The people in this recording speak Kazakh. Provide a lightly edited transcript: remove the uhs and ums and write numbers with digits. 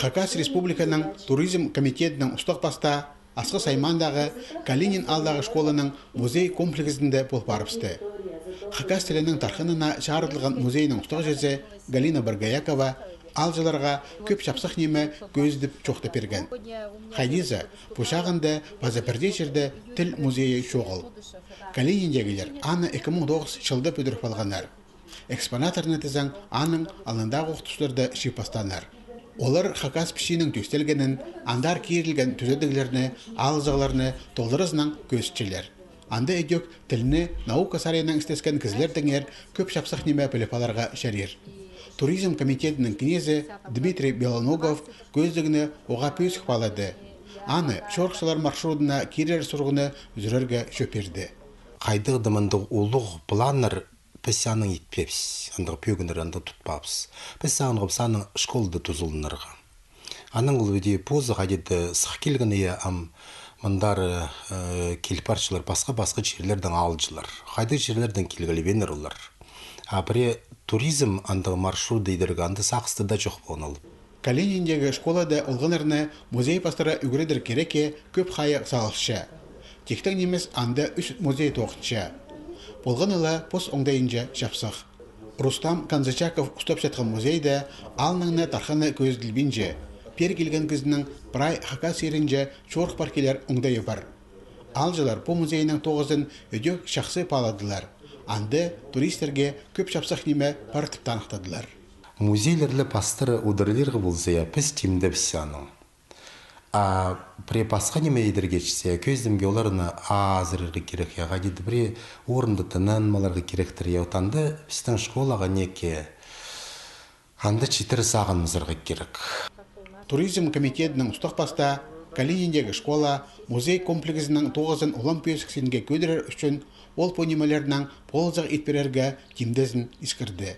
Хакас Республиканың туризм комитетінің ұстық баста Асқы Саймандағы Калинин алдағы школының музей комплексінде болып барыпсты. Хакас тілінің тархынына чарылған музейінің ұстық жезі Галина Баргаякова алжыларға көп шапсық немі көздіп чоқты берген. Хайдиза, бұшағында базапірде жерді тіл музейі шоғыл. Калининдегілер аны 2009 жылды пөдіріп алғанар. Экспонаторны тізің аның алындағы оқытушыларды шипастанар. Олар Хакас пішінің төстелгенін, андар кейрілген түзедігілеріні, алзығыларыны толдырызынан көзчілер. Анда өдек тіліні наука сарайының істескен кізлердіңер көп шапсық неме піліпаларға шәрер. Туризм комитетінің князі Дмитрий Белоногов көздігіні оға пөз қпалады. Аны шорқшылар маршрутына керер сұрғыны жүрерге шөперді. Қайдығдымынды ұлық планыр пәсяның етпепс, андығы пөгінір анда тұтпапс. Пәсяның ғыпсаның школды тұзылынырға. Аның ұлведе позы қайдеді сық келгіне мұндар келпаршылар басқа жерлердің алжылар. Қайды жерлердің келгілі олар. Апыре туризм андығы маршрут дейдергі анды сақысты да жоқ болынылып. Калининдегі школада олғынырны музей пастыра үгіредір кереке көп қайы салықшы. Тектің немес анда үш музей тоқытшы. Болғаныла пос оңдайынша шапсық. Рустам Канзачаков ұстап жатқан музейді алныңны тарханы көзділбінже. Пер келген кізінің прай Хакас ерінже чорқ паркелер оңдайы бар. Алжылар по музейінің тоғызын өдек шақсы паладылар. Анды туристерге көп шапсақ неме партып танықтадылар. Музейлерлі пастыры удырылырғы болзая піс тимді бісяның. Пре пасқа неме едіргечсе, көздімге оларыны азырырғы керек яға деді. Пре орынды тынын маларға керектір яутанды бістің школаға неке анды читір сағынмызырғы керек. Туризм комитетінің ұстық баста Калининдегі школа музей комплексінің 9-ын ұлам пөйсіксенге көдірер үшін ол понемелерінің ползақ етперерге тимдезін искірді.